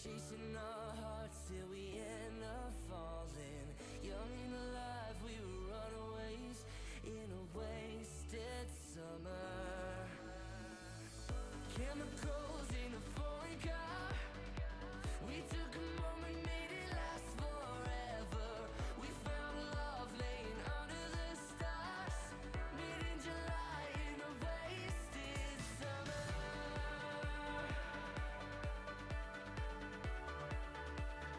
chasing our hearts till we end up falling. Young and alive, we were runaways in a wasted summer. Chemicals in a foreign car. We took a moment, made it last forever. We found love laying under the stars, mid in July in a wasted summer.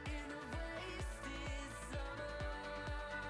In a wasted summer.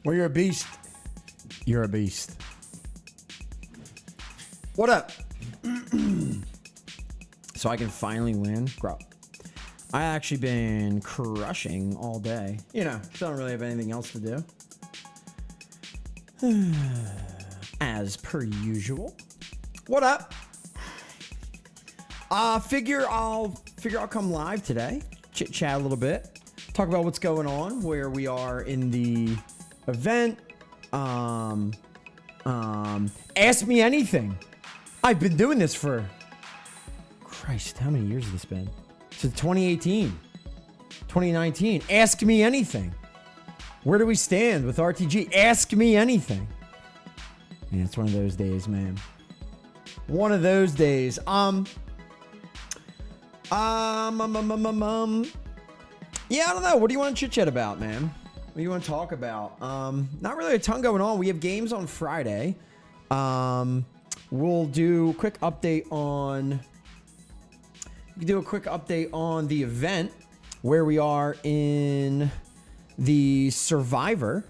Well, you're a beast. You're a beast. What up? So I can finally win. Bro, I actually been crushing all day. You know, don't really have anything else to do. As per usual. What up? Figure I'll come live today. Chit chat a little bit. Talk about what's going on, where we are in the event. Ask me anything. I've been doing this for, Christ, how many years has this been? Since 2018, 2019. Ask me anything. Where do we stand with RTG? Ask me anything. Yeah, it's one of those days, man. One of those days. Yeah, I don't know. What do you want to chit chat about, man? What do you want to talk about? Not really a ton going on. We have games on Friday. We'll do a quick update on. We can do a quick update on the event, where we are in the Survivor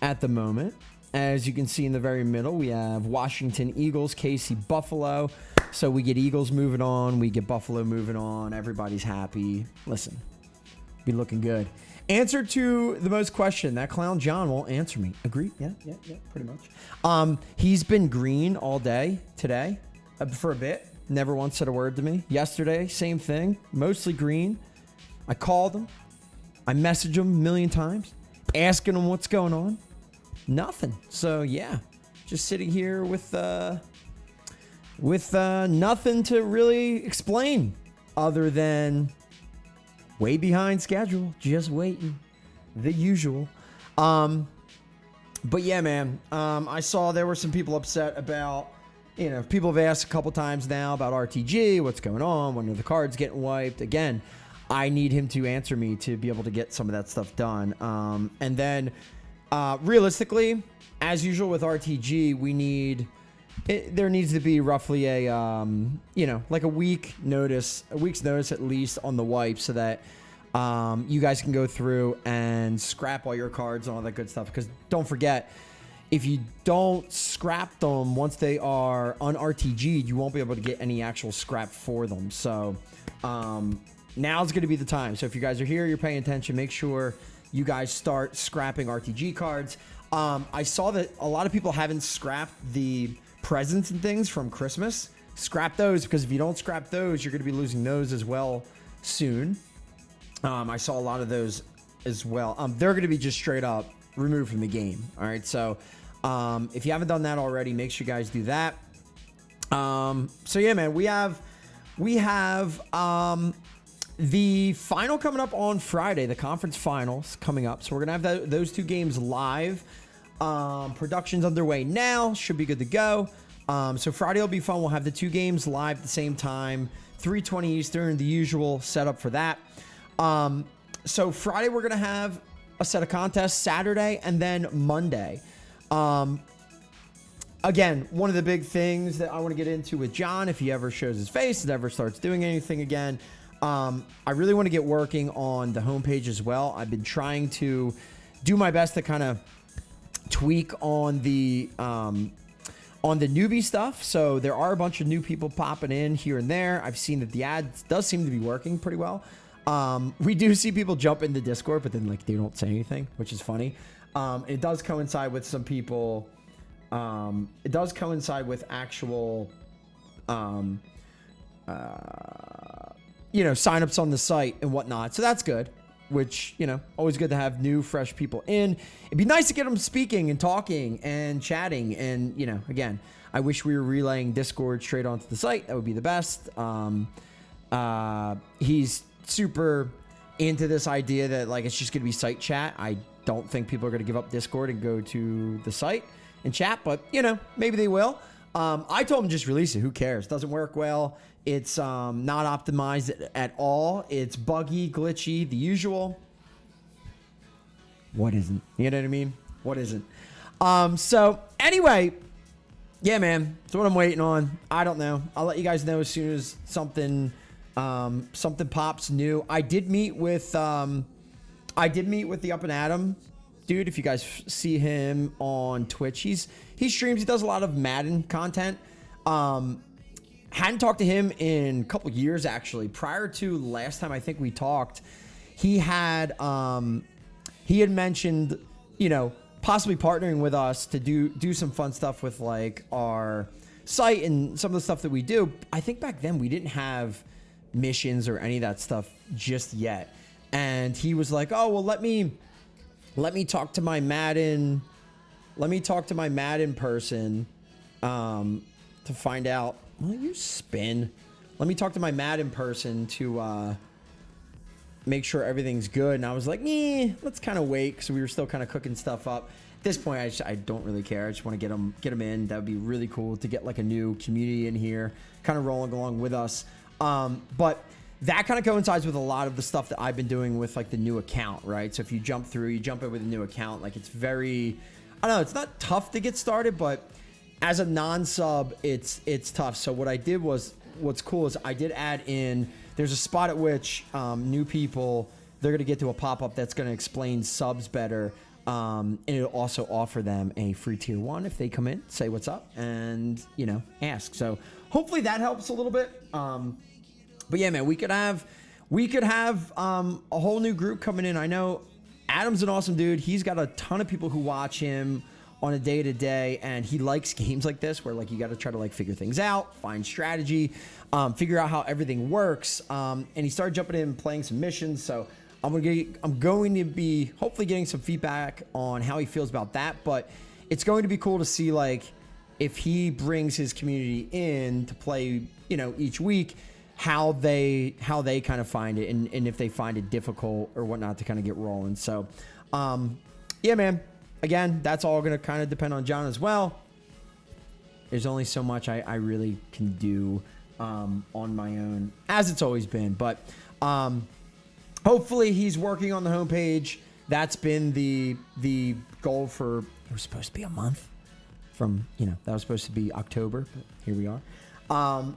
at the moment. As you can see in the very middle, we have Washington Eagles, KC Buffalo. So we get Eagles moving on, we get Buffalo moving on. Everybody's happy. Listen, be looking good. Answer to the most question. That clown John won't answer me. Agree? Yeah, pretty much. He's been green all day today for a bit. Never once said a word to me. Yesterday, same thing. Mostly green. I called him. I messaged him a million times, asking him what's going on. Nothing. So yeah, just sitting here with nothing to really explain other than way behind schedule, just waiting, the usual. But yeah, man, I saw there were some people upset about, you know, people have asked a couple times now about RTG, what's going on, when are the cards getting wiped. Again, I need him to answer me to be able to get some of that stuff done. And then realistically, as usual with RTG, there needs to be roughly a, you know, like a week's notice at least on the wipe, so that you guys can go through and scrap all your cards and all that good stuff. Because don't forget, if you don't scrap them once they are un-RTG'd, you won't be able to get any actual scrap for them. So now's going to be the time. So if you guys are here, you're paying attention, make sure you guys start scrapping RTG cards. I saw that a lot of people haven't scrapped the presents and things from Christmas. Scrap those, because if you don't scrap those, you're going to be losing those as well soon. I saw a lot of those as well. They're going to be just straight up removed from the game. All right, so if you haven't done that already, make sure you guys do that. So yeah, man, we have the final coming up on Friday, the conference finals coming up. So we're gonna have those two games live. Production's underway now, should be good to go. So Friday will be fun. We'll have the two games live at the same time, 3:20 Eastern, the usual setup for that. So Friday we're gonna have a set of contests, Saturday and then Monday. Again, one of the big things that I want to get into with John, if he ever shows his face and ever starts doing anything again, I really want to get working on the homepage as well. I've been trying to do my best to kind of tweak on the newbie stuff. So there are a bunch of new people popping in here and there. I've seen that the ads does seem to be working pretty well. We do see people jump into Discord, but then like they don't say anything, which is funny. It does coincide with some people. It does coincide with actual, you know, signups on the site and whatnot. So that's good, which, you know, always good to have new, fresh people in. It'd be nice to get them speaking and talking and chatting. And, you know, again, I wish we were relaying Discord straight onto the site. That would be the best. He's super into this idea that like it's just going to be site chat. I don't think people are going to give up Discord and go to the site and chat, but, you know, maybe they will. I told him just release it. Who cares? Doesn't work well. It's not optimized at all. It's buggy, glitchy, the usual. What isn't? You know what I mean? What isn't? So anyway, yeah, man. That's what I'm waiting on. I don't know. I'll let you guys know as soon as something pops new. I did meet with the Up and Atom dude. If you guys see him on Twitch, he streams. He does a lot of Madden content. Hadn't talked to him in a couple years, actually. Prior to last time I think we talked, he had mentioned, you know, possibly partnering with us to do some fun stuff with like our site and some of the stuff that we do. I think back then we didn't have missions or any of that stuff just yet. And he was like, "Oh, well, let me talk to my Madden person to find out." Well, you spin. Let me talk to my Madden person to make sure everything's good. And I was like, let's kind of wait, because we were still kind of cooking stuff up. At this point, I don't really care. I just want to get them in. That would be really cool to get like a new community in here, kind of rolling along with us. But that kind of coincides with a lot of the stuff that I've been doing with like the new account, right? So if you jump in with a new account, like it's very, I don't know, it's not tough to get started, but as a non-sub, it's tough. So what I did was, what's cool is I did add in, there's a spot at which new people, they're going to get to a pop-up that's going to explain subs better. And it'll also offer them a free tier 1 if they come in, say what's up, and, you know, ask. So hopefully that helps a little bit. But yeah, man, we could have a whole new group coming in. I know Adam's an awesome dude. He's got a ton of people who watch him on a day-to-day, and he likes games like this where like you got to try to like figure things out, find strategy, figure out how everything works. And he started jumping in and playing some missions. So I'm going to be hopefully getting some feedback on how he feels about that. But it's going to be cool to see like if he brings his community in to play, you know, each week, how they kind of find it, and if they find it difficult or whatnot to kind of get rolling. So yeah, man, again, that's all going to kind of depend on John as well. There's only so much I really can do on my own, as it's always been. But hopefully he's working on the homepage. That's been the goal for, it was supposed to be a month from, you know, that was supposed to be October, but here we are.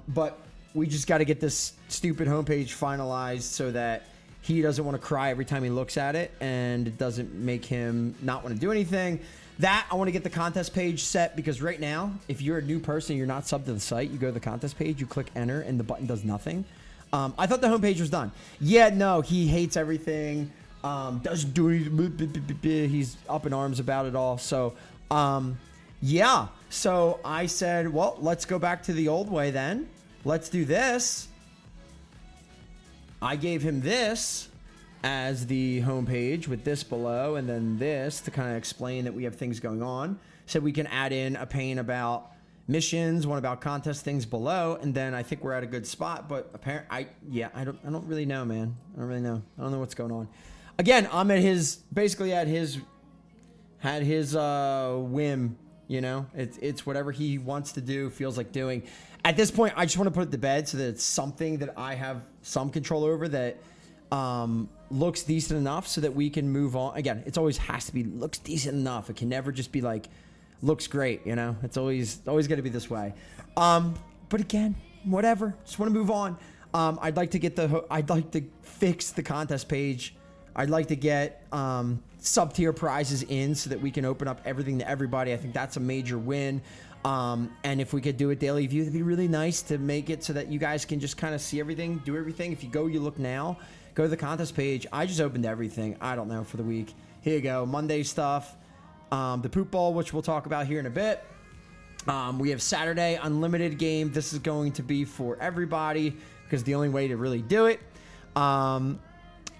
But we just got to get this stupid homepage finalized so that he doesn't want to cry every time he looks at it, and it doesn't make him not want to do anything. That, I want to get the contest page set, because right now, if you're a new person, you're not subbed to the site, you go to the contest page, you click enter, and the button does nothing. I thought the homepage was done. Yeah, no, he hates everything. Doesn't do anything. He's up in arms about it all. So, yeah. So I said, well, let's go back to the old way then. Let's do this. I gave him this as the homepage with this below, and then this to kind of explain that we have things going on. So we can add in a pane about missions, one about contest things below, and then I think we're at a good spot. But apparently, I don't really know, man. I don't really know. I don't know what's going on. Again, I'm at his whim. You know, it's whatever he wants to do, feels like doing. At this point, I just want to put it to bed so that it's something that I have some control over, that looks decent enough so that we can move on. Again, it's always has to be looks decent enough. It can never just be like looks great, you know. It's always got to be this way. But again, whatever. Just want to move on. I'd like to fix the contest page. I'd like to get sub-tier prizes in so that we can open up everything to everybody. I think that's a major win. And if we could do a daily view, it'd be really nice to make it so that you guys can just kind of see everything, do everything. If you look now, go to the contest page. I just opened everything. I don't know, for the week. Here you go. Monday stuff. The poop ball, which we'll talk about here in a bit. We have Saturday unlimited game. This is going to be for everybody because the only way to really do it.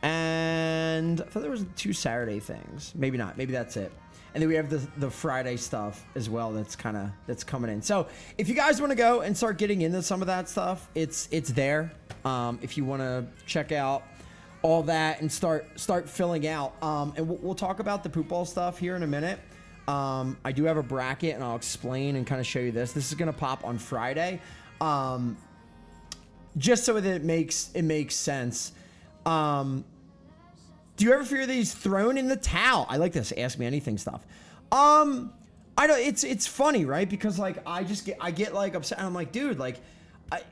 And I thought there was 2 Saturday things. Maybe not. Maybe that's it. And then we have the Friday stuff as well. That's coming in. So if you guys want to go and start getting into some of that stuff, it's there. If you want to check out all that and start filling out. And we'll talk about the poop ball stuff here in a minute. I do have a bracket, and I'll explain and kind of show you this. This is going to pop on Friday. Just so that it makes sense. Do you ever fear that he's thrown in the towel? I like this Ask Me Anything stuff. I don't, it's funny, right? Because like, I get like upset, and I'm like, dude, like,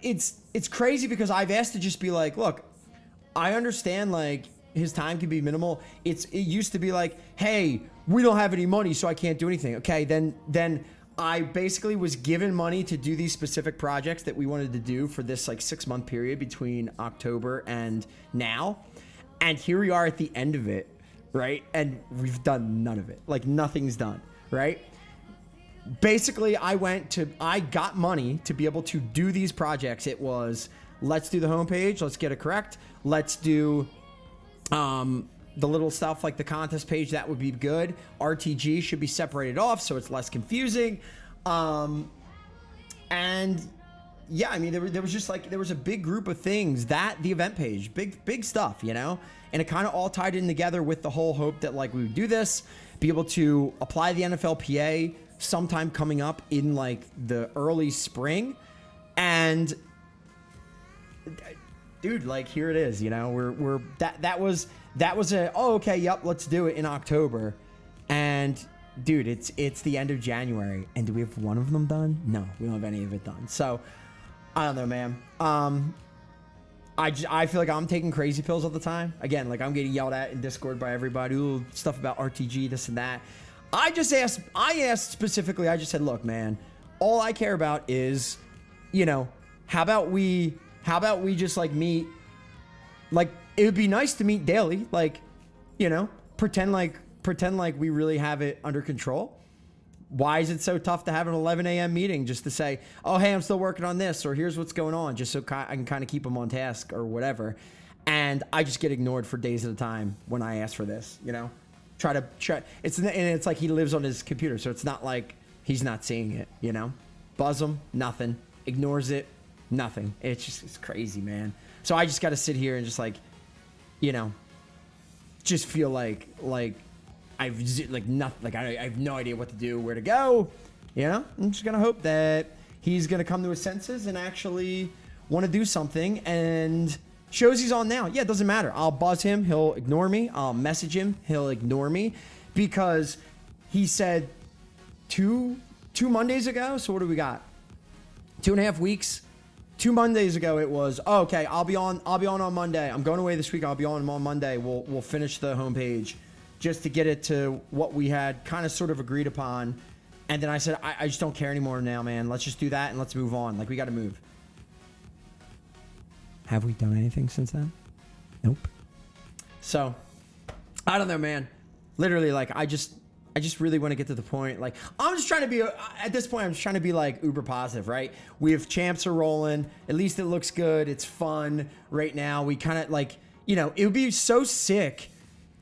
it's crazy because I've asked to just be like, look, I understand like his time can be minimal. It used to be like, hey, we don't have any money, so I can't do anything. Okay, then I basically was given money to do these specific projects that we wanted to do for this like 6-month period between October and now. And here we are at the end of it, right? And we've done none of it. Like nothing's done, right? Basically, I got money to be able to do these projects. It was, let's do the homepage, let's get it correct. Let's do the little stuff like the contest page, that would be good. RTG should be separated off so it's less confusing. And yeah, I mean, there was just like, there was a big group of things that the event page, big stuff, you know, and it kind of all tied in together with the whole hope that like we would do this, be able to apply the NFLPA sometime coming up in like the early spring. And dude, like here it is, you know, that was a, oh, okay, yep, let's do it in October. And dude, it's the end of January. And do we have one of them done? No, we don't have any of it done. So I don't know, man. I feel like I'm taking crazy pills all the time. Again, like I'm getting yelled at in Discord by everybody. Ooh, stuff about RTG, this and that. I asked specifically, I just said, look, man, all I care about is, you know, how about we just like meet, like, it would be nice to meet daily, like, you know, pretend like we really have it under control. Why is it so tough to have an 11 a.m. meeting just to say, oh, hey, I'm still working on this, or here's what's going on, just so I can kind of keep them on task or whatever. And I just get ignored for days at a time when I ask for this, you know, it's like he lives on his computer. So it's not like he's not seeing it, you know, buzz him, nothing, ignores it, nothing. It's crazy, man. So I just got to sit here and just like, you know, just feel like I've like nothing, like I have no idea what to do, where to go. You know, I'm just gonna hope that he's gonna come to his senses and actually want to do something. And shows he's on now. Yeah, it doesn't matter. I'll buzz him, he'll ignore me. I'll message him, he'll ignore me, because he said two Mondays ago. So what do we got? 2.5 weeks. 2 Mondays ago, it was, oh, okay, I'll be on Monday. I'm going away this week. I'll be on Monday. We'll finish the homepage just to get it to what we had kind of sort of agreed upon. And then I said, I just don't care anymore now, man. Let's just do that and let's move on. Like, we got to move. Have we done anything since then? Nope. So, I don't know, man. Literally, like, I just really want to get to the point. Like, I'm just trying to be, at this point, I'm just trying to be like uber positive, right? We have champs are rolling. At least it looks good. It's fun right now. We kind of like, you know, it would be so sick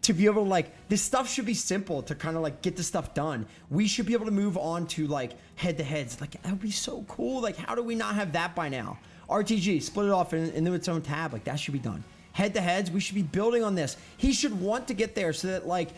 to be able to like, this stuff should be simple to kind of like get the stuff done. We should be able to move on to like head to heads. Like, that would be so cool. Like, how do we not have that by now? RTG, split it off into its own tab. Like, that should be done. Head to heads, we should be building on this. He should want to get there so that like,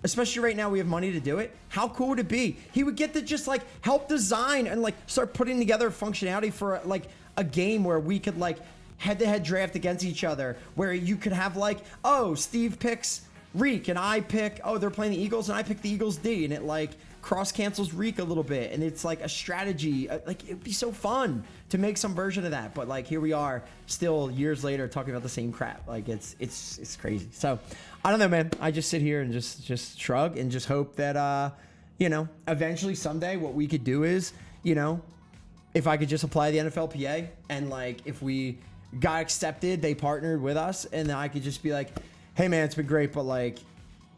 especially right now we have money to do it. How cool would it be? He would get to just like help design and like start putting together functionality for like a game where we could like head-to-head draft against each other, where you could have like, oh, Steve picks Reek and I pick, oh, they're playing the Eagles and I pick the Eagles D, and it like cross cancels Reek a little bit, and it's like a strategy. Like, it'd be so fun to make some version of that. But like, here we are still years later talking about the same crap. Like, it's crazy. So I don't know, man. I just sit here and just shrug and just hope that you know, eventually someday what we could do is, you know, if I could just apply the NFLPA and like if we got accepted, they partnered with us, and then I could just be like, hey man, it's been great, but like,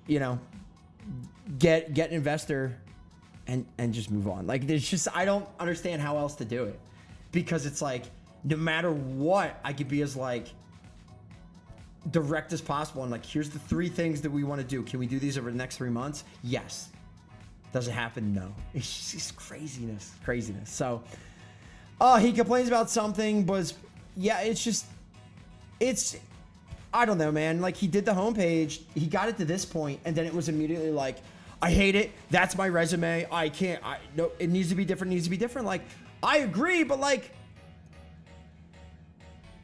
you know, get an investor and just move on. Like, there's just, I don't understand how else to do it, because it's like, no matter what, I could be as like direct as possible. And like, here's the 3 things that we want to do. Can we do these over the next 3 months? Yes. Does it happen? No. It's just craziness. So, he complains about something, but yeah, it's, I don't know, man. Like, he did the homepage, he got it to this point, and then it was immediately like, I hate it. That's my resume. No, it needs to be different. Like, I agree, but like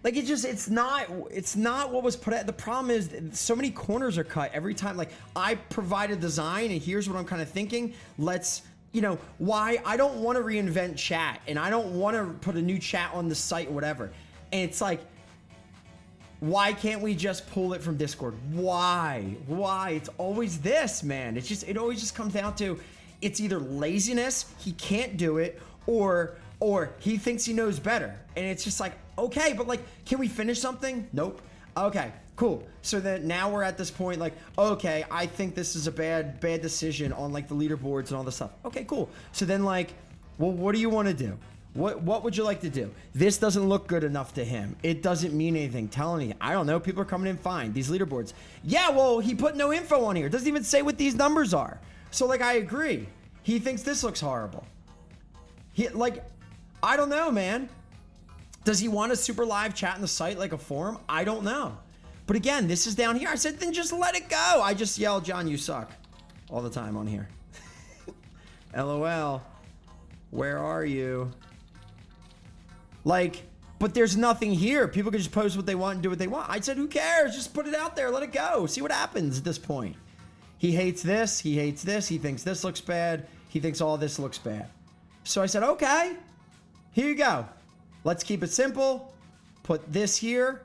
it's not what was put at. The problem is so many corners are cut every time. Like, I provide a design and here's what I'm kind of thinking. Let's, you know, why I don't want to reinvent chat, and I don't want to put a new chat on the site or whatever. And it's like, Why can't we just pull it from Discord? Why? It's always this, man. It always just comes down to, it's either laziness, he can't do it, or he thinks he knows better. And it's just like, okay, but like, can we finish something? Nope. Okay, cool. So then now we're at this point, like, okay, I think this is a bad decision on like the leaderboards and all this stuff. Okay, cool. So then like, well, what do you want to do? What would you like to do? This doesn't look good enough to him. It doesn't mean anything. Telling you, I don't know. People are coming in fine. These leaderboards. Yeah, well, he put no info on here. Doesn't even say what these numbers are. So like, I agree. He thinks this looks horrible. I don't know, man. Does he want a super live chat in the site like a forum? I don't know. But again, this is down here. I said, then just let it go. I just yell, John, you suck all the time on here. LOL. Where are you? Like, but there's nothing here. People can just post what they want and do what they want. I said, who cares? Just put it out there. Let it go. See what happens at this point. He hates this. He hates this. He thinks this looks bad. He thinks all this looks bad. So I said, okay, here you go. Let's keep it simple. Put this here.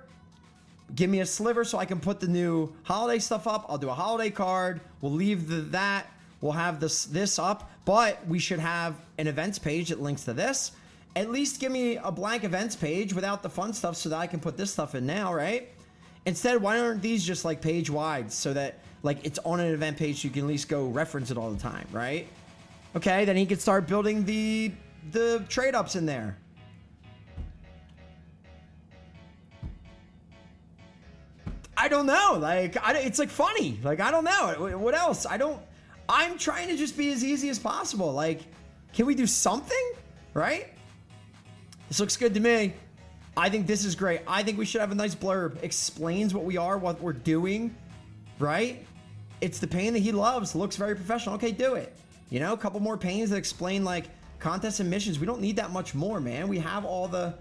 Give me a sliver so I can put the new holiday stuff up. I'll do a holiday card. We'll leave that. We'll have this up. But we should have an events page that links to this. At least give me a blank events page without the fun stuff so that I can put this stuff in now, right? Instead, why aren't these just like page wide so that like it's on an event page so you can at least go reference it all the time, right? Okay, then he can start building the trade ups in there. I don't know. Like, it's like funny. Like, I don't know. What else? I'm trying to just be as easy as possible. Like, can we do something? Right? This looks good to me. I think this is great. I think we should have a nice blurb. Explains what we are, what we're doing. Right? It's the pain that he loves. Looks very professional. Okay, do it. You know, a couple more panes that explain like contests and missions. We don't need that much more, man. We have all the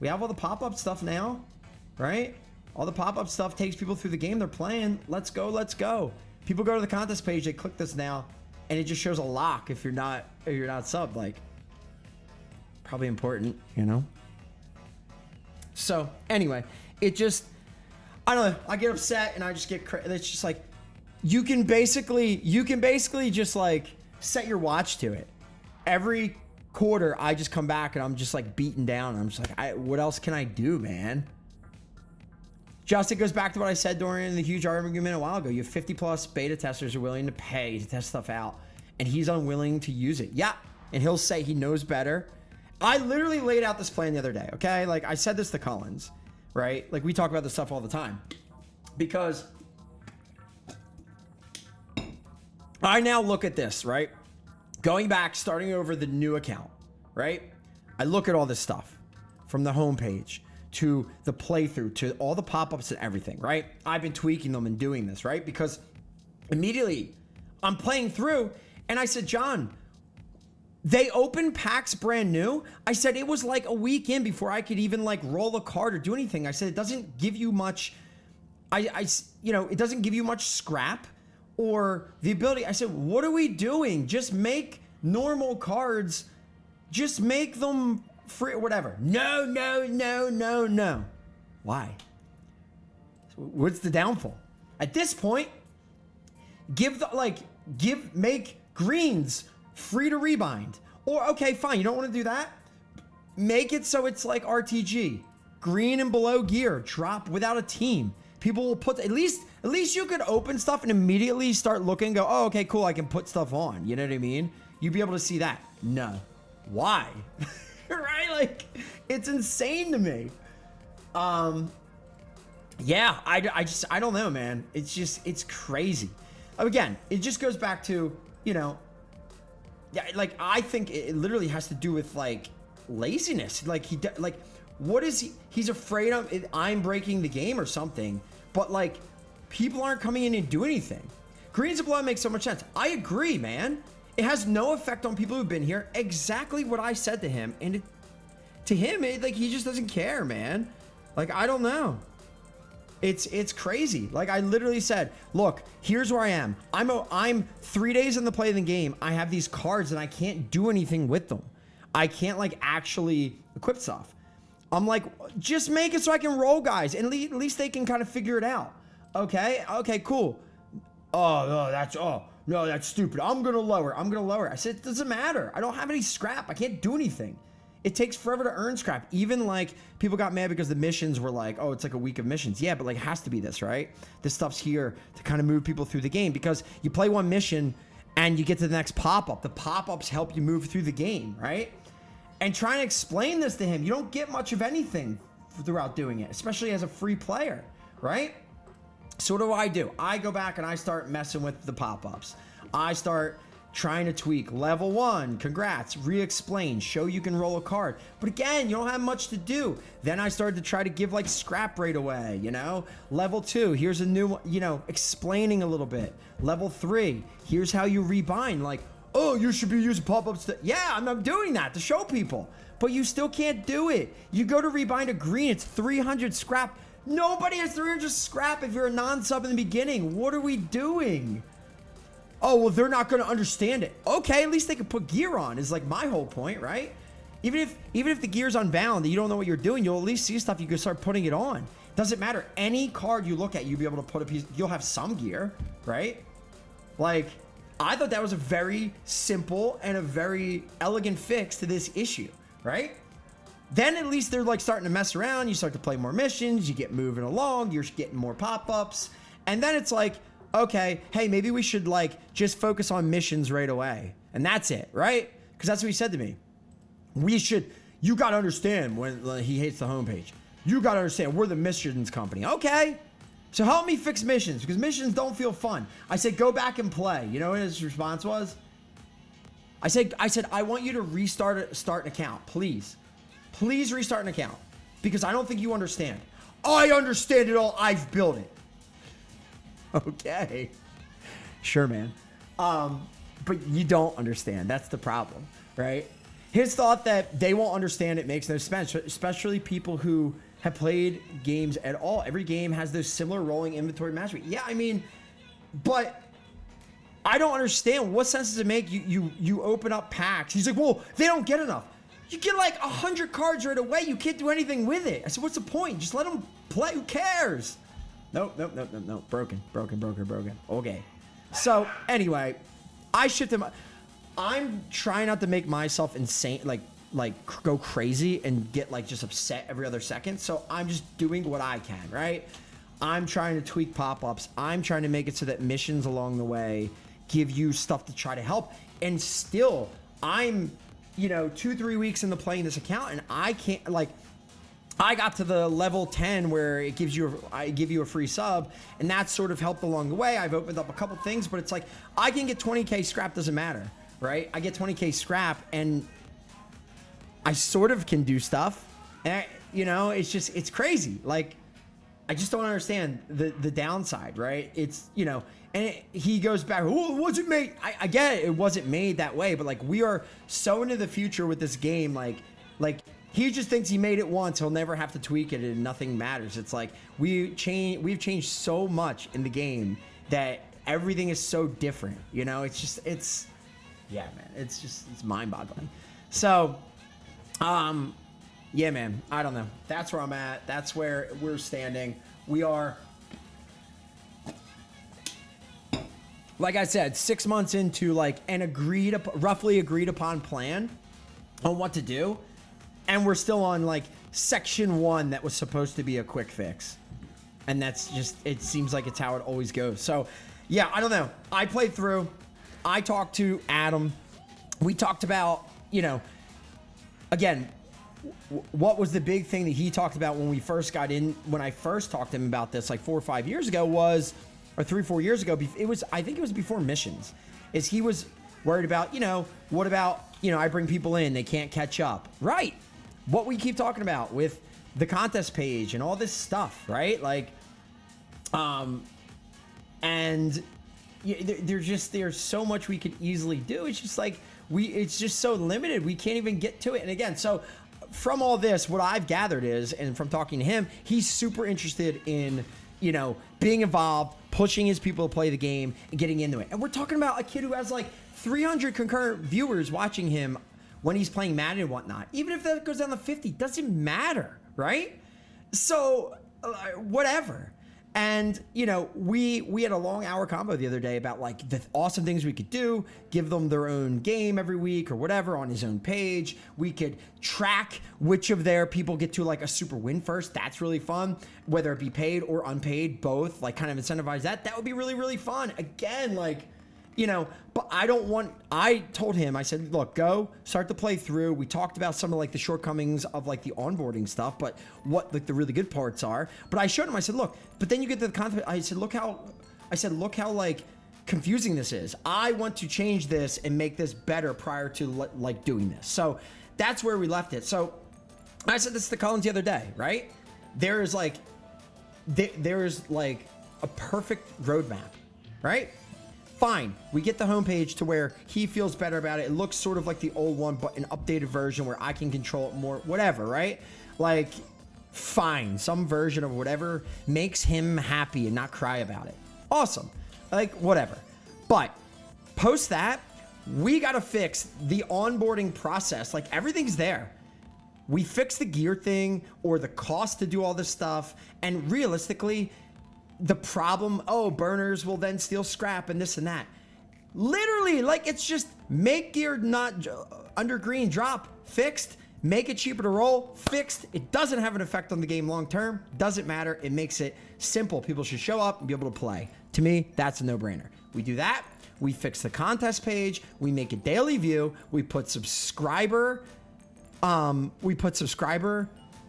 pop-up stuff now. Right? All the pop-up stuff takes people through the game they're playing. Let's go, let's go. People go to the contest page, they click this now, and it just shows a lock if you're not subbed. Like, probably important, you know? So, anyway, it just, I don't know, I get upset and I just get it's just like, you can basically just like set your watch to it. Every quarter, I just come back and I'm just like beaten down. I'm just like, what else can I do, man? Just, it goes back to what I said during the huge argument a while ago. You have 50 plus beta testers who are willing to pay to test stuff out, and he's unwilling to use it. Yeah, and he'll say he knows better. I literally laid out this plan the other day, okay? Like, I said this to Collins, right? Like, we talk about this stuff all the time. Because I now look at this, right? Going back, starting over the new account, right? I look at all this stuff from the homepage to the playthrough, to all the pop-ups and everything, right? I've been tweaking them and doing this, right? Because immediately I'm playing through and I said, John, they opened packs brand new. I said it was like a week in before I could even like roll a card or do anything. I said it doesn't give you much, it doesn't give you much scrap or the ability. I said, what are we doing? Just make normal cards. Just make them free or whatever. No. Why? What's the downfall? At this point, make greens free to rebind. Or okay, fine, you don't want to do that? Make it so it's like RTG. Green and below gear, drop without a team. People will put, at least you could open stuff and immediately start looking and go, oh, okay, cool, I can put stuff on. You know what I mean? You'd be able to see that. No. Why? Right? Like, it's insane to me. Yeah, I don't know, man. It's crazy. Again, it just goes back to, yeah, like, I think it literally has to do with like laziness. Like, what is he's afraid of I'm breaking the game or something, but like, people aren't coming in and do anything. Greens and blood makes so much sense. I agree, man. It has no effect on people who've been here. Exactly what I said to him. And to him, like, he just doesn't care, man. Like, I don't know. It's crazy. Like, I literally said, look, here's where I am. I'm 3 days in the play of the game. I have these cards and I can't do anything with them. I can't like actually equip stuff. I'm like, just make it so I can roll guys, and at least they can kind of figure it out. Okay, cool. Oh, no, that's stupid. I'm gonna lower. I said, it doesn't matter. I don't have any scrap. I can't do anything. It takes forever to earn scrap. Even like people got mad because the missions were like, oh, it's like a week of missions. Yeah, but like it has to be this, right? This stuff's here to kind of move people through the game, because you play one mission and you get to the next pop-up. The pop-ups help you move through the game, right? And trying to explain this to him, you don't get much of anything throughout doing it, especially as a free player, right? So what do? I go back and I start messing with the pop-ups. I start trying to tweak. Level 1, congrats, re-explain, show you can roll a card. But again, you don't have much to do. Then I started to try to give like scrap right away, you know? Level 2, here's a new one, you know, explaining a little bit. Level 3, here's how you rebind. Like, oh, you should be using pop-ups. Yeah, I'm doing that to show people. But you still can't do it. You go to rebind a green, it's 300 scrap. Nobody has 300 scrap if you're a non-sub in the beginning. What are we doing? Oh, well, they're not going to understand it. Okay, at least they can put gear on, is like my whole point, right? Even if the gear's unbound and you don't know what you're doing, you'll at least see stuff, you can start putting it on. Doesn't matter. Any card you look at, you'll be able to put a piece, you'll have some gear, right? Like, I thought that was a very simple and a very elegant fix to this issue, right? Then at least they're like starting to mess around. You start to play more missions, you get moving along, you're getting more pop-ups. And then it's like, okay, hey, maybe we should like just focus on missions right away. And that's it, right? Because that's what he said to me. You got to understand when he hates the homepage. You got to understand, we're the missions company. Okay. So help me fix missions, because missions don't feel fun. I said, go back and play. You know what his response was? I said, I want you to start an account, please. Please restart an account, because I don't think you understand. I understand it all. I've built it. Okay. Sure, man. But you don't understand. That's the problem, right? His thought that they won't understand it makes no sense, especially people who have played games at all. Every game has those similar rolling inventory management. Yeah, I mean, but I don't understand. What sense does it make? You open up packs. He's like, well, they don't get enough. You get like 100 cards right away. You can't do anything with it. I said, what's the point? Just let them play. Who cares? Nope. Broken. Okay. So anyway, I shipped him. I'm trying not to make myself insane, like go crazy and get like just upset every other second. So I'm just doing what I can, right? I'm trying to tweak pop-ups. I'm trying to make it so that missions along the way give you stuff to try to help. And still, I'm, 2-3 weeks into playing this account, and I can't, like, I got to the level 10 where I give you a free sub, and that sort of helped along the way. I've opened up a couple things, but it's like, I can get 20k scrap, doesn't matter, right? I get 20k scrap, and I sort of can do stuff, and it's crazy. Like, I just don't understand the downside, right? It's, he goes back, oh, it wasn't made. I get it wasn't made that way, but like, we are so into the future with this game, like he just thinks he made it once, he'll never have to tweak it and nothing matters. It's like, we've changed so much in the game that everything is so different, yeah, man, it's mind boggling. So, yeah, man, I don't know. That's where I'm at. That's where we're standing. We are, like I said, 6 months into like an roughly agreed upon plan on what to do. And we're still on like section 1 that was supposed to be a quick fix. And that's just, it seems like it's how it always goes. So yeah, I don't know. I played through, I talked to Adam. We talked about, again, what was the big thing that he talked about when we first got in, when I first talked to him about this like 4 or 5 years ago was, or 3-4 years ago, I think it was before missions, is he was worried about, what about, I bring people in, they can't catch up. Right. What we keep talking about with the contest page and all this stuff, right? Like, and there's so much we could easily do. It's just like, it's just so limited. We can't even get to it. And again, so from all this, what I've gathered is, and from talking to him, he's super interested in, being involved, pushing his people to play the game and getting into it. And we're talking about a kid who has like 300 concurrent viewers watching him when he's playing Madden and whatnot. Even if that goes down to 50, doesn't matter, right? So whatever. And, you know, we had a long hour combo the other day about like the awesome things we could do, give them their own game every week or whatever on his own page. We could track which of their people get to like a super win first. That's really fun. Whether it be paid or unpaid, both, like kind of incentivize that. That would be really, really fun. Again, like, you know, but I told him, I said, look, go start the play through. We talked about some of like the shortcomings of like the onboarding stuff, but what like the really good parts are. But I showed him, I said, look, but then you get to the content. I said, look how like confusing this is. I want to change this and make this better prior to like doing this. So that's where we left it. So I said this to Collins the other day, right? There is like a perfect roadmap, right? Fine, we get the homepage to where he feels better about it. It looks sort of like the old one, but an updated version where I can control it more, whatever, right? Like, fine, some version of whatever makes him happy and not cry about it. Awesome, like, whatever. But post that, we gotta fix the onboarding process. Like, everything's there. We fix the gear thing or the cost to do all this stuff, and realistically, the problem, burners will then steal scrap and this and that. Literally, like, it's just make gear not under green drop, fixed, make it cheaper to roll, fixed. It doesn't have an effect on the game long term, doesn't matter. It makes it simple. People should show up and be able to play. To me, that's a no-brainer. We do that, we fix the contest page, we make a daily view, we put subscriber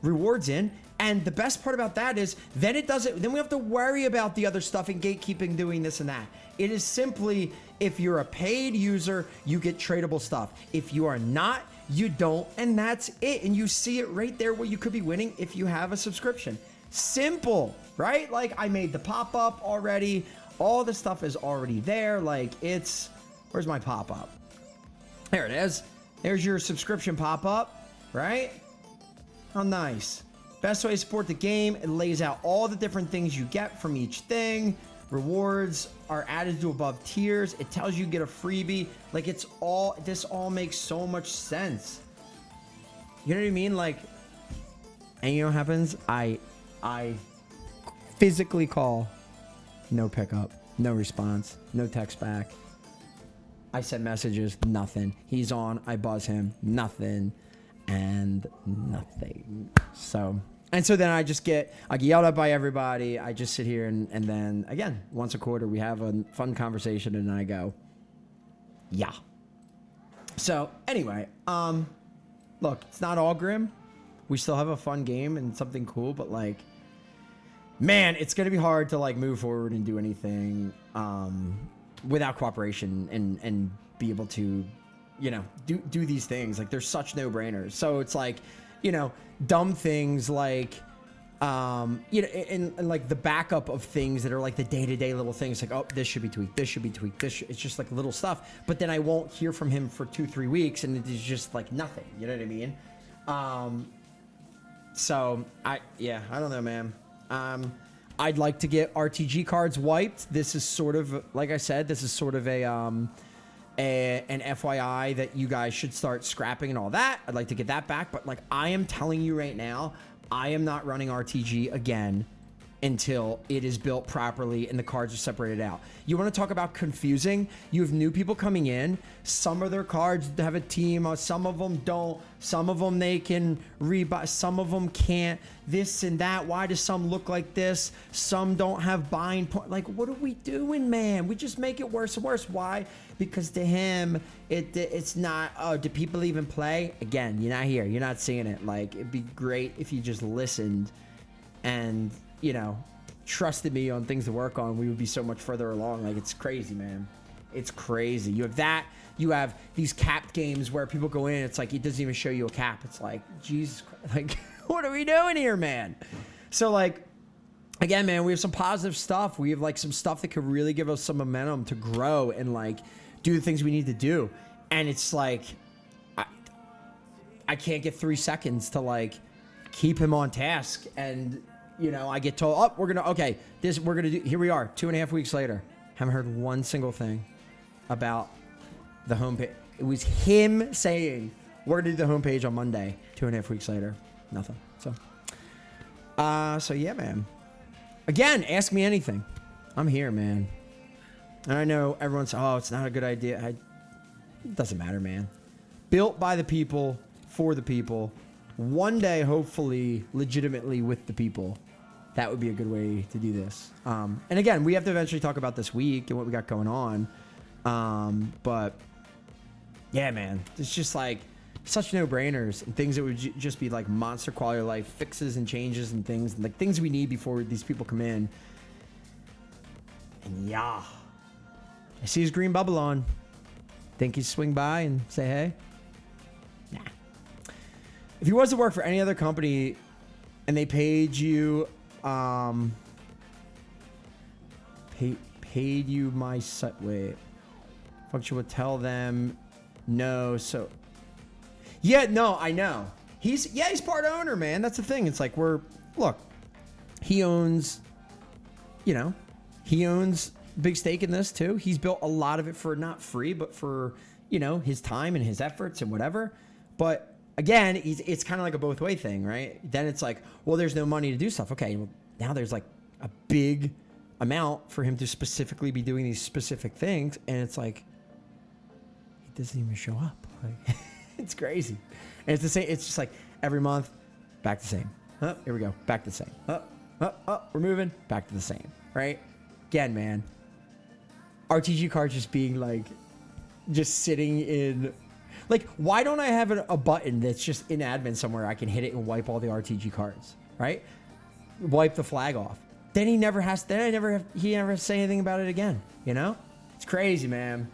rewards in. And the best part about that is then we have to worry about the other stuff and gatekeeping doing this and that. It is simply, if you're a paid user, you get tradable stuff. If you are not, you don't, and that's it. And you see it right there where you could be winning if you have a subscription. Simple, right? Like, I made the pop-up already. All the stuff is already there. Like, where's my pop-up? There it is. There's your subscription pop-up, right? How nice. Best way to support the game, it lays out all the different things you get from each thing. Rewards are added to above tiers. It tells you get a freebie. Like, this all makes so much sense. You know what I mean? Like, and you know what happens? I physically call, no pickup, no response, no text back. I send messages, nothing. He's on, I buzz him, nothing, and nothing. So then I get yelled at by everybody. I just sit here and then again, once a quarter, we have a fun conversation and I go, yeah. So anyway, look, it's not all grim. We still have a fun game and something cool, but like, man, it's going to be hard to like move forward and do anything, without cooperation and be able to, you know, do these things. Like, there's such no-brainers. So it's like, you know, dumb things like, you know, and like the backup of things that are like the day-to-day little things, like, oh, this should be tweaked, this should be tweaked, it's just like little stuff. But then I won't hear from him for 2-3 weeks, and it's just like nothing. You know what I mean? So I don't know, man. I'd like to get RTG cards wiped. This is sort of, like I said, this is sort of an FYI that you guys should start scrapping and all that. I'd like to get that back, but like, I am telling you right now, I am not running RTG again until it is built properly and the cards are separated out. You want to talk about confusing? You have new people coming in. Some of their cards have a team, some of them don't. Some of them they can rebuy, some of them can't. This and that. Why do some look like this? Some don't have buying point. Like, what are we doing, man? We just make it worse and worse. Why? Because to him, it's not, oh, do people even play? Again, you're not here. You're not seeing it. Like, it'd be great if you just listened and, you know, trusted me on things to work on. We would be so much further along. Like, it's crazy, man. It's crazy. You have that. You have these capped games where people go in. It's like, it doesn't even show you a cap. It's like, Jesus Christ. Like, what are we doing here, man? So, like, again, man, we have some positive stuff. We have, like, some stuff that could really give us some momentum to grow and, like, do the things we need to do. And it's like, I can't get 3 seconds to, like, keep him on task. And, you know, I get told, oh, we're going to do, here we are, 2.5 weeks later. Haven't heard one single thing about the homepage. It was him saying, we're going to do the homepage on Monday. 2.5 weeks later, nothing. So, So yeah, man. Again, ask me anything. I'm here, man. And I know everyone's, oh, it's not a good idea. It doesn't matter, man. Built by the people, for the people. One day, hopefully, legitimately with the people. That would be a good way to do this. And again, we have to eventually talk about this week and what we got going on. But yeah, man, it's just like such no-brainers and things that would just be like monster quality of life fixes and changes and things, like things we need before these people come in. And yeah, I see his green bubble on. Think he'd swing by and say hey? Nah. If he was to work for any other company and they paid you, paid you my site, wait, function would tell them no. So yeah, no, I know. He's part owner, man. That's the thing. It's like look, he owns, he owns big stake in this too. He's built a lot of it for not free, but for, his time and his efforts and whatever. But again, it's kind of like a both way thing, right? Then it's like, well, there's no money to do stuff. Okay, well, now there's like a big amount for him to specifically be doing these specific things. And it's like, he doesn't even show up. Like, it's crazy. And it's the same. It's just like every month, back to the same. Oh, here we go. Back to the same. We're moving back to the same, right? Again, man, RTG cards just being like, just sitting in, like, why don't I have a button that's just in admin somewhere I can hit it and wipe all the RTG cards, right? Wipe the flag off. Then he never has to say anything about it again, It's crazy, man.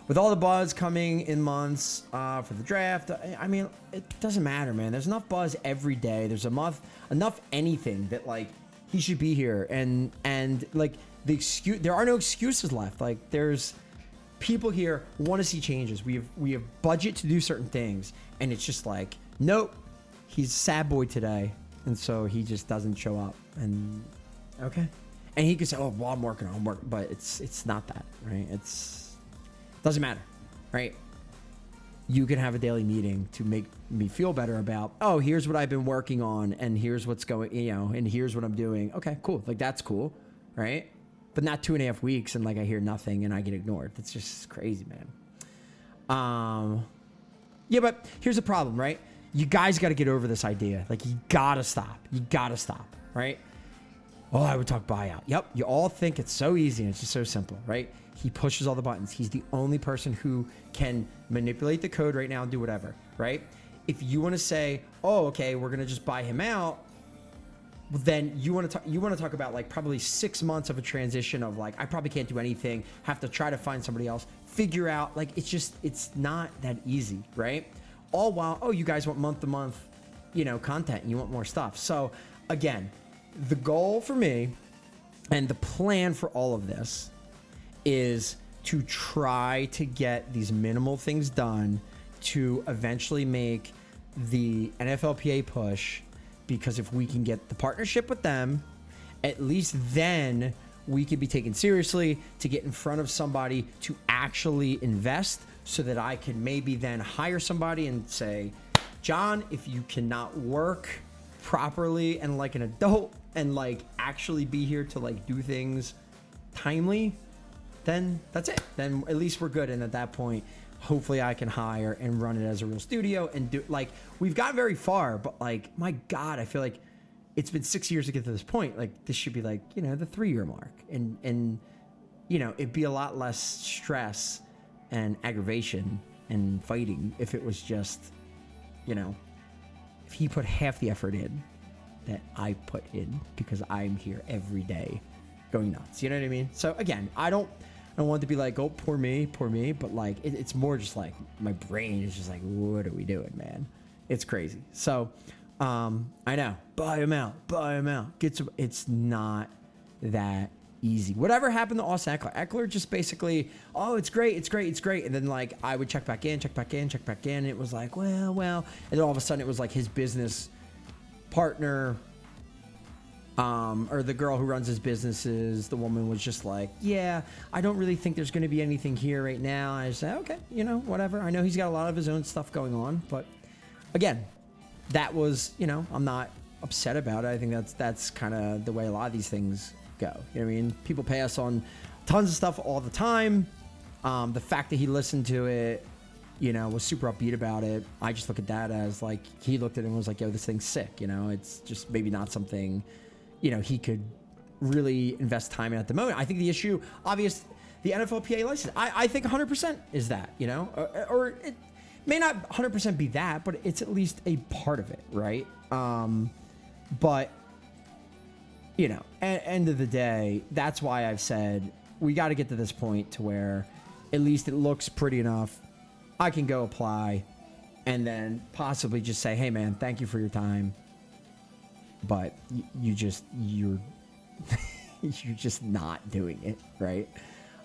With all the buzz coming in months for the draft, I mean, it doesn't matter, man. There's enough buzz every day. There's enough anything that, like, he should be here. And like, there are no excuses left. Like, there's people here want to see changes. We have budget to do certain things. And it's just like, nope, he's a sad boy today. And so he just doesn't show up. And okay. And he could say, oh, well, I'm working. But it's not that, right? Doesn't matter, right? You can have a daily meeting to make me feel better about, oh, here's what I've been working on and here's what's going, and here's what I'm doing. Okay, cool. Like, that's cool, right? But not 2.5 weeks and like I hear nothing and I get ignored. That's just crazy, man. Yeah, but here's the problem, right? You guys got to get over this idea. Like, you got to stop. Right? Oh, I would talk buyout. Yep. You all think it's so easy and it's just so simple, right? He pushes all the buttons. He's the only person who can manipulate the code right now and do whatever, right? If you want to say, oh, okay, we're going to just buy him out, then you want to talk about like probably 6 months of a transition of like, I probably can't do anything, have to try to find somebody else, figure out, like, it's not that easy, right? All while, oh, you guys want month to month, content and you want more stuff. So again, the goal for me and the plan for all of this is to try to get these minimal things done to eventually make the NFLPA push, because if we can get the partnership with them, at least then we could be taken seriously to get in front of somebody to actually invest, so that I can maybe then hire somebody and say, John, if you cannot work properly and like an adult and like actually be here to like do things timely, then that's it. Then at least we're good. And at that point, hopefully I can hire and run it as a real studio and do, like, we've gotten very far, but like, my God, I feel like it's been 6 years to get to this point. Like, this should be like, the 3-year mark, and it'd be a lot less stress and aggravation and fighting if it was just, if he put half the effort in that I put in, because I'm here every day going nuts. You know what I mean? So again, I don't want it to be like, oh, poor me, but like, it's more just like, my brain is just like, what are we doing, man? It's crazy. So, I know, buy him out. It's not that easy. Whatever happened to Austin Eckler just basically, oh, it's great. And then like, I would check back in. And it was like, well. And then all of a sudden it was like his business partner, or the girl who runs his businesses, the woman was just like, yeah, I don't really think there's going to be anything here right now. I said, okay, whatever. I know he's got a lot of his own stuff going on, but again, that was, I'm not upset about it. I think that's kind of the way a lot of these things go. You know what I mean? People pay us on tons of stuff all the time. The fact that he listened to it, you know, was super upbeat about it. I just look at that as like, he looked at it and was like, yo, this thing's sick. You know, it's just maybe not something, you know, he could really invest time in at the moment. I think the issue, obvious, the NFLPA license, I think 100% is that, you know, or it may not 100% be that, but it's at least a part of it, right? But, you know, at end of the day, that's why I've said we got to get to this point to where at least it looks pretty enough. I can go apply and then possibly just say, hey, man, thank you for your time. But you're just not doing it, right?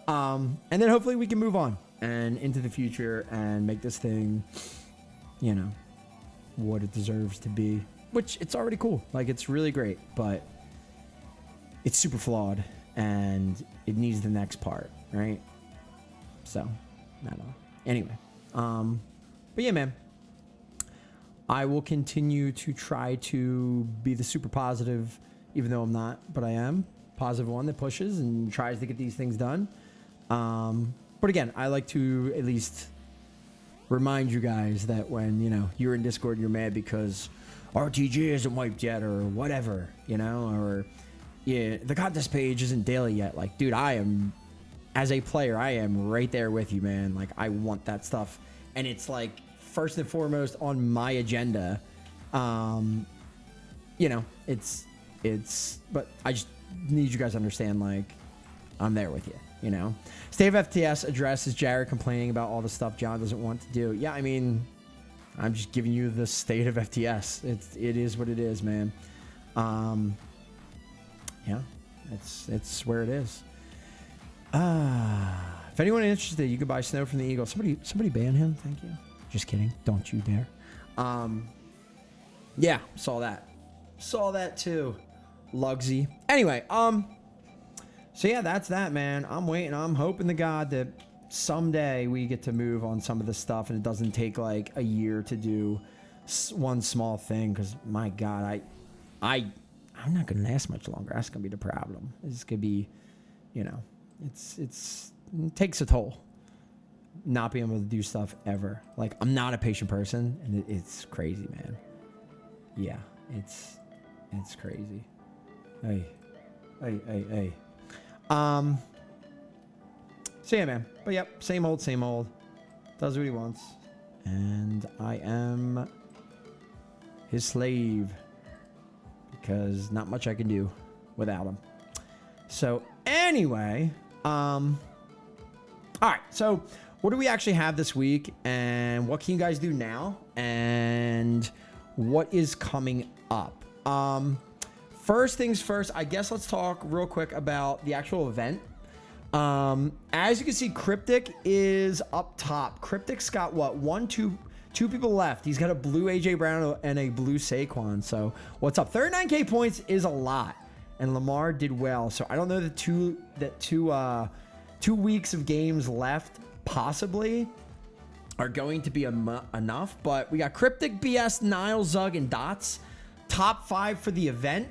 And then hopefully we can move on and into the future and make this thing, you know, what it deserves to be, which it's already cool. Like, it's really great, but it's super flawed and it needs the next part, right? So, I don't know. Anyway, but yeah, man, I will continue to try to be the super positive, even though I'm not, but I am positive one that pushes and tries to get these things done. But again, I like to at least remind you guys that when, you know, you're in Discord and you're mad because RTG isn't wiped yet or whatever, you know, or yeah, the contest page isn't daily yet. Like, dude, I am, as a player, I am right there with you, man. Like, I want that stuff. And it's like first and foremost on my agenda. You know, but I just need you guys to understand, like, I'm there with you, you know. State of FTS addresses Jared complaining about all the stuff John doesn't want to do. Yeah, I mean, I'm just giving you the state of FTS. It is what it is, man. Yeah, it's where it is. If anyone interested, you can buy snow from the Eagle. Somebody ban him. Thank you. Just kidding. Don't you dare. Yeah, saw that too. Lugsy. Anyway, so yeah, that's that, man. I'm waiting. I'm hoping to God that someday we get to move on some of this stuff and it doesn't take like a year to do one small thing. Because my God, I'm not gonna last much longer. That's gonna be the problem. It's gonna be, you know, it takes a toll not being able to do stuff ever. Like, I'm not a patient person, and it's crazy, man. Yeah, it's crazy. Hey. So yeah, man. But yep, same old. Does what he wants, and I am his slave because not much I can do without him. So anyway, all right. So what do we actually have this week, and what can you guys do now, and what is coming up? First things first, I guess let's talk real quick about the actual event. As you can see, Cryptic is up top. Cryptic's got what? Two people left. He's got a blue AJ Brown and a blue Saquon. So what's up? 39K points is a lot, and Lamar did well. So I don't know that two weeks of games left possibly are going to be enough. But we got Cryptic, BS, Niles, Zug, and Dots. Top 5 for the event.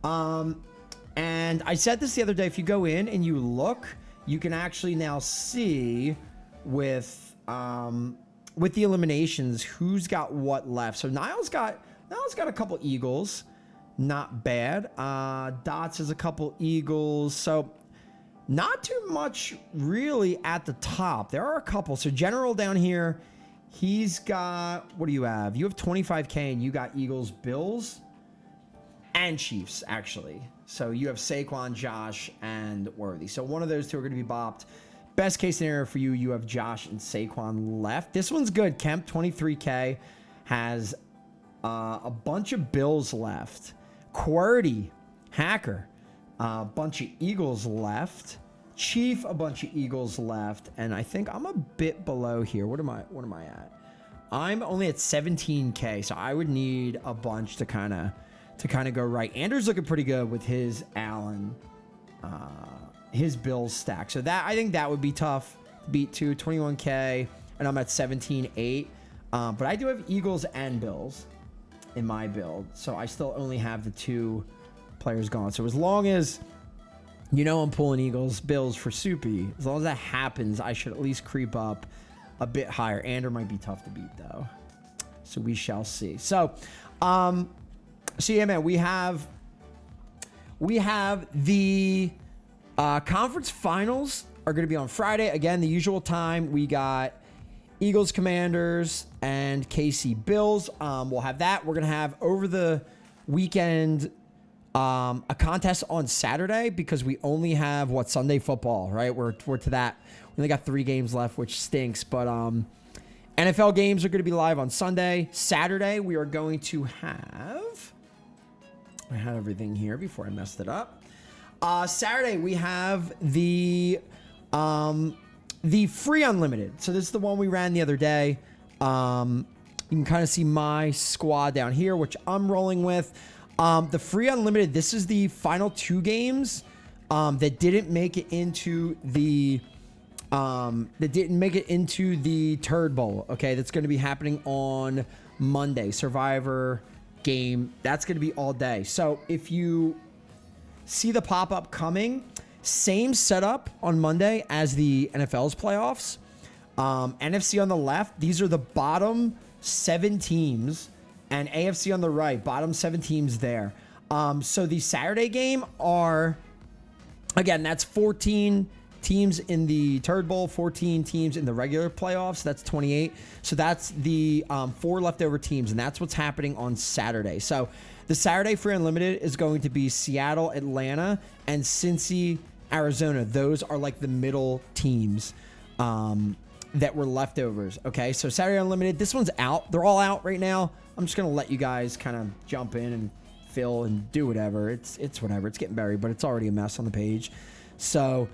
And I said this the other day, if you go in and you look, you can actually now see with the eliminations who's got what left. So Niles got a couple Eagles, not bad. Dots has a couple Eagles, so not too much really at the top. There are a couple. So General down here, he's got, what do you have? You have 25K and you got Eagles, Bills, and Chiefs, actually. So you have Saquon, Josh, and Worthy. So one of those two are going to be bopped. Best case scenario for you, you have Josh and Saquon left. This one's good. Kemp, 23K, has a bunch of Bills left. QWERTY, Hacker, a bunch of Eagles left. Chief, a bunch of Eagles left. And I think I'm a bit below here. What am I at? I'm only at 17K, so I would need a bunch to kind of go right. Andrew's looking pretty good with his Allen, his Bills stack. So that, I think that would be tough to beat too. 21K, and I'm at 17.8. But I do have Eagles and Bills. in my build. So I still only have the 2 players gone. So as long as, I'm pulling Eagles, Bills for Soupy, as long as that happens, I should at least creep up a bit higher. Ander might be tough to beat, though. So we shall see. So, yeah, man, we have the conference finals are going to be on Friday. Again, the usual time. We got Eagles, Commanders, and KC Bills. We'll have that. We're going to have over the weekend a contest on Saturday because we only have Sunday football, right? We're to that. We only got 3 games left, which stinks. But NFL games are going to be live on Sunday. Saturday, we are going to have. I had everything here before I messed it up. Saturday, we have the free unlimited. So this is the one we ran the other day. You can kind of see my squad down here, which I'm rolling with. The free unlimited, this is the final 2 games that didn't make it into the Turd Bowl. Okay, that's going to be happening on Monday. Survivor game, that's going to be all day. So if you see the pop-up coming, same setup on Monday as the NFL's playoffs. NFC on the left, these are the bottom 7 teams, and AFC on the right, bottom 7 teams there. So the Saturday game are, again, that's 14 teams in the Turd Bowl, 14 teams in the regular playoffs. That's 28. So that's the 4 leftover teams, and that's what's happening on Saturday. So the Saturday free unlimited is going to be Seattle, Atlanta, and Cincy, Arizona. Those are like the middle teams that were leftovers. Okay, so Saturday unlimited, this one's out. They're all out right now. I'm just gonna let you guys kind of jump in and fill and do whatever. It's whatever. It's getting buried, but it's already a mess on the page. So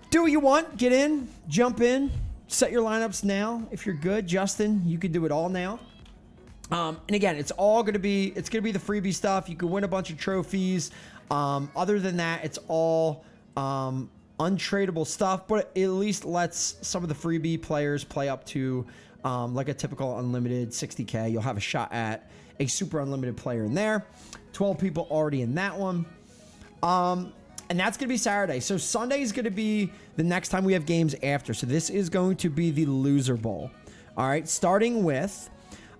do what you want. Get in, jump in, set your lineups now. If you're good, Justin, you can do it all now. And again, it's gonna be the freebie stuff. You can win a bunch of trophies. Other than that, it's all untradeable stuff, but it at least lets some of the freebie players play up to like a typical unlimited 60K. You'll have a shot at a super unlimited player in there. 12 people already in that one. And that's going to be Saturday. So Sunday is going to be the next time we have games after. So this is going to be the Loser Bowl. All right, starting with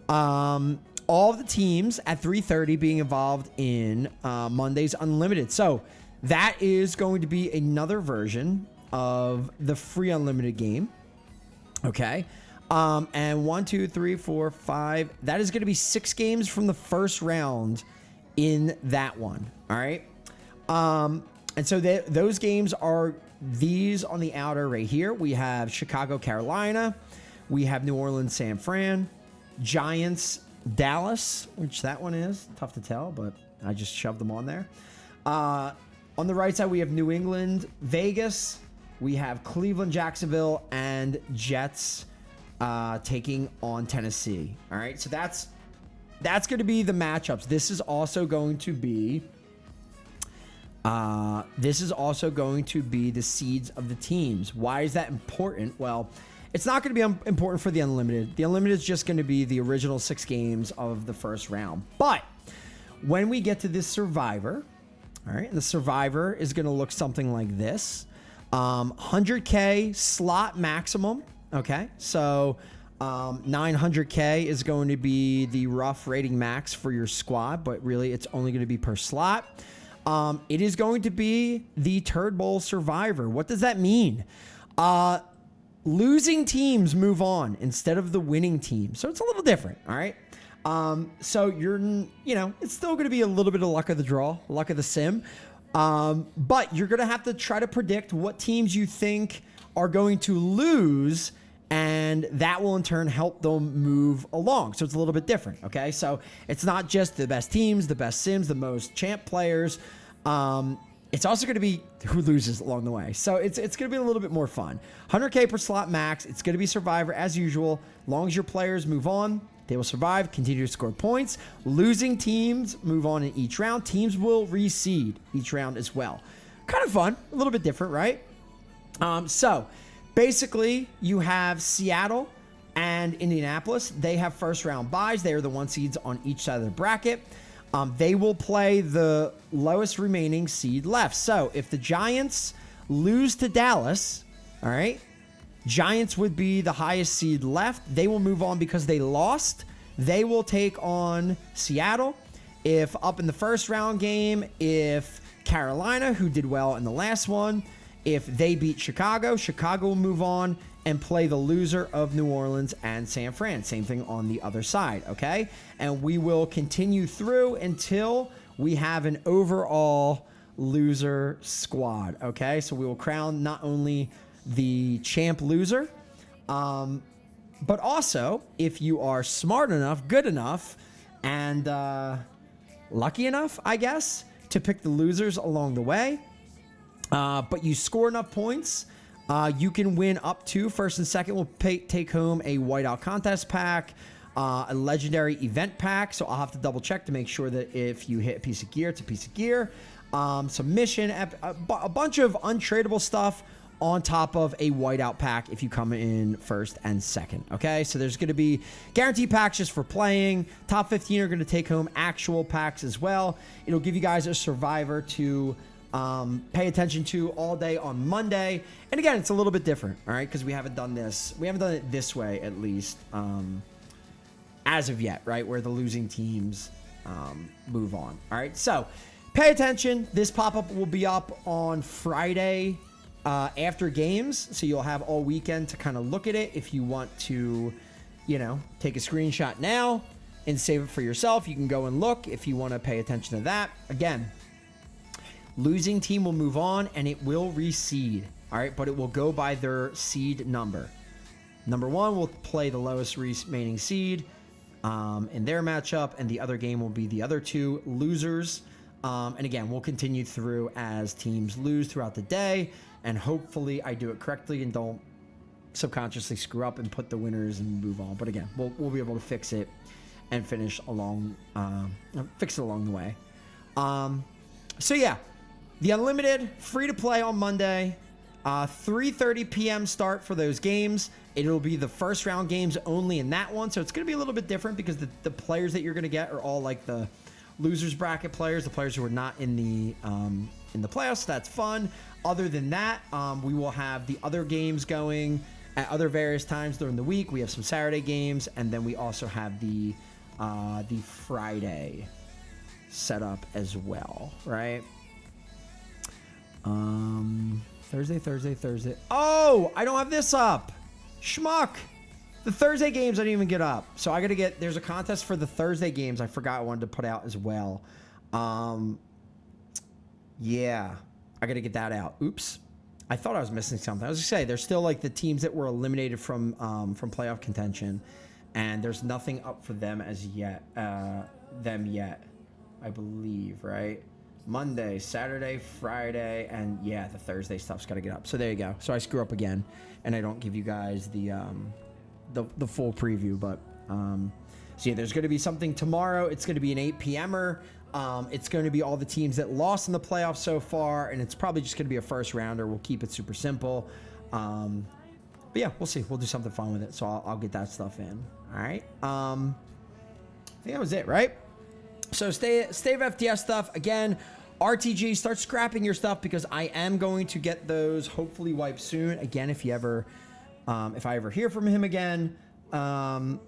all of the teams at 3:30 being involved in Monday's Unlimited. So that is going to be another version of the free unlimited game. Okay. And 1, 2, 3, 4, 5. That is going to be 6 games from the first round in that one. All right. And so those games are these on the outer right here. We have Chicago, Carolina. We have New Orleans, San Fran. Giants, Dallas, which that one is tough to tell, but I just shoved them on there. On the right side, we have New England, Vegas. We have Cleveland, Jacksonville, and Jets taking on Tennessee. All right, so that's going to be the matchups. This is also going to be the seeds of the teams. Why is that important? Well, it's not going to be important for the Unlimited. The Unlimited is just going to be the original 6 games of the first round. But when we get to this Survivor, all right, the Survivor is going to look something like this. 100K slot maximum. Okay, so 900K is going to be the rough rating max for your squad, but really it's only going to be per slot. It is going to be the Turd Bowl Survivor. What does that mean? Losing teams move on instead of the winning team. So it's a little different, all right? So it's still going to be a little bit of luck of the draw, luck of the sim. But you're going to have to try to predict what teams you think are going to lose, and that will in turn help them move along. So it's a little bit different, okay? So it's not just the best teams, the best sims, the most champ players. It's also going to be who loses along the way. So it's going to be a little bit more fun. 100K per slot max. It's going to be Survivor as usual. As long as your players move on, they will survive, continue to score points. Losing teams move on in each round. Teams will reseed each round as well. Kind of fun. A little bit different, right? So basically, you have Seattle and Indianapolis, they have first round byes. They are the 1 seeds on each side of the bracket. They will play the lowest remaining seed left. So if the Giants lose to Dallas, all right, Giants would be the highest seed left. They will move on because they lost. They will take on Seattle. If up in the first round game, if Carolina, who did well in the last one, if they beat Chicago, Chicago will move on and play the loser of New Orleans and San Fran. Same thing on the other side, okay? And we will continue through until we have an overall loser squad, okay? So we will crown not only the champ loser, but also if you are smart enough, good enough, and lucky enough, I guess, to pick the losers along the way, but you score enough points, you can win up to first and second. Will take home a whiteout contest pack, a legendary event pack. So I'll have to double check to make sure that if you hit a piece of gear, it's a piece of gear. Some mission, a bunch of untradeable stuff on top of a whiteout pack if you come in first and second. Okay, so there's going to be guaranteed packs just for playing. Top 15 are going to take home actual packs as well. It'll give you guys a survivor to pay attention to all day on Monday. And again, it's a little bit different, all right, because we haven't done this. We haven't done it this way, at least, as of yet, right, where the losing teams move on. All right, so pay attention. This pop-up will be up on Friday after games, so you'll have all weekend to kind of look at it. If you want to, you know, take a screenshot now and save it for yourself, you can go and look if you want to pay attention to that. Again, losing team will move on and it will reseed, all right, but it will go by their seed number. Number one will play the lowest remaining seed in their matchup, and the other game will be the other two losers. And again, we'll continue through as teams lose throughout the day, and hopefully I do it correctly and don't subconsciously screw up and put the winners and move on. But again, we'll be able to fix it and finish along, fix it along the way. So yeah, the Unlimited, free to play on Monday, 3:30 p.m. start for those games. It'll be the first round games only in that one, so it's going to be a little bit different because the players that you're going to get are all like the losers bracket players, the players who are not in the playoffs. So that's fun. Other than that, we will have the other games going at other various times during the week. We have some Saturday games, and then we also have the Friday setup as well, right? Thursday. Oh, I don't have this up. Schmuck. The Thursday games I didn't even get up. So I got to get, there's a contest for the Thursday games I forgot I wanted to put out as well. Yeah, I got to get that out. Oops. I thought I was missing something. I was going to say, there's still like the teams that were eliminated from playoff contention, and there's nothing up for them as yet, I believe, right? Monday, Saturday, Friday, and yeah, the Thursday stuff's got to get up. So there you go. So I screw up again, and I don't give you guys the full preview, but so yeah, there's going to be something tomorrow. It's going to be an 8 p.m.er. It's going to be all the teams that lost in the playoffs so far, and it's probably just going to be a first rounder. We'll keep it super simple. But yeah, we'll see. We'll do something fun with it. So I'll get that stuff in. All right. I think that was it, right? So stay of FTS stuff. Again, RTG, start scrapping your stuff because I am going to get those hopefully wiped soon. Again, if I ever hear from him again. And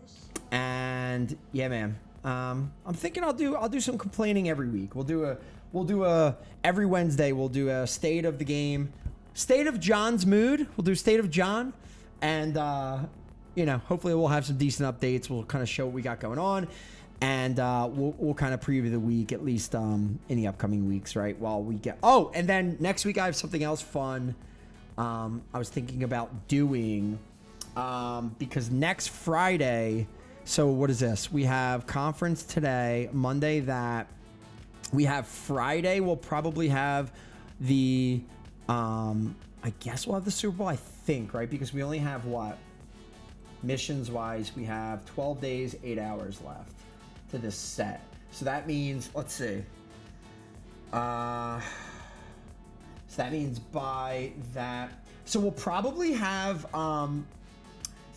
yeah, man. I'm thinking I'll do some complaining every week. We'll do a every Wednesday we'll do a state of the game, state of John's mood. We'll do state of John, and you know, hopefully we'll have some decent updates. We'll kind of show what we got going on, and we'll kind of preview the week at least in the upcoming weeks, right? While we get and then next week I have something else fun. I was thinking about doing because next Friday. So what is this? We have conference today, Monday that we have Friday. We'll probably have the, I guess we'll have the Super Bowl, I think, right? Because we only have what? Missions wise, we have 12 days, 8 hours left to this set. So that means, let's see. So that means by that. So we'll probably have,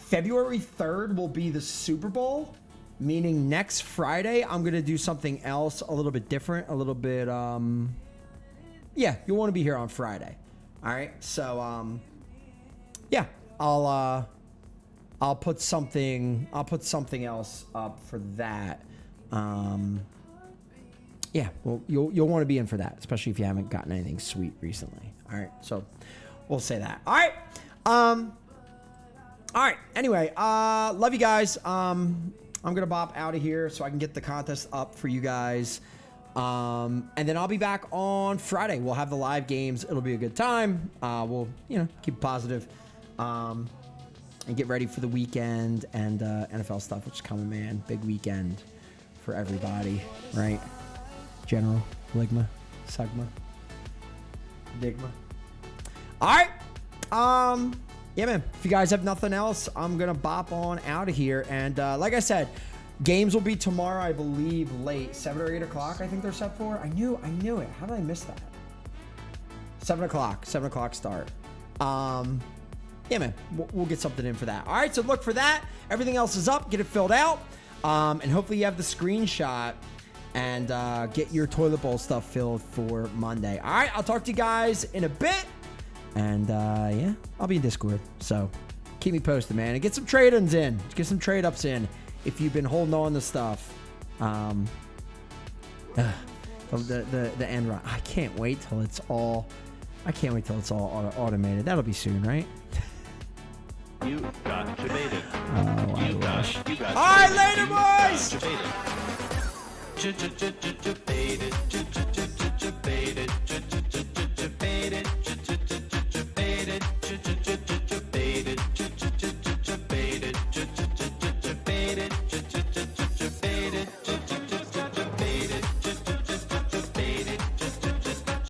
February 3rd will be the Super Bowl, meaning next Friday I'm going to do something else a little bit different, a little bit, yeah, you'll want to be here on Friday. All right. So, yeah, I'll put something else up for that. Yeah, well, you'll want to be in for that, especially if you haven't gotten anything sweet recently. All right. So we'll say that. All right. All right. Anyway, love you guys. I'm going to bop out of here so I can get the contest up for you guys. And then I'll be back on Friday. We'll have the live games. It'll be a good time. We'll, keep it positive, and get ready for the weekend and NFL stuff, which is coming, man. Big weekend for everybody, right? General, Ligma, Sigma, Digma. All right. Yeah, man. If you guys have nothing else, I'm going to bop on out of here. And like I said, games will be tomorrow, I believe, late. 7 or 8 o'clock, I think they're set for. I knew it. How did I miss that? 7 o'clock. 7 o'clock start. Yeah, man. We'll get something in for that. All right, so look for that. Everything else is up. Get it filled out. And hopefully you have the screenshot and get your toilet bowl stuff filled for Monday. All right, I'll talk to you guys in a bit. And, yeah, I'll be in Discord. So keep me posted, man. And get some trade-ins in. Get some trade-ups in if you've been holding on to stuff. The end run. I can't wait till it's all automated. That'll be soon, right? You got debated. Oh, I You wish. got All right, later, boys. debated. Debated.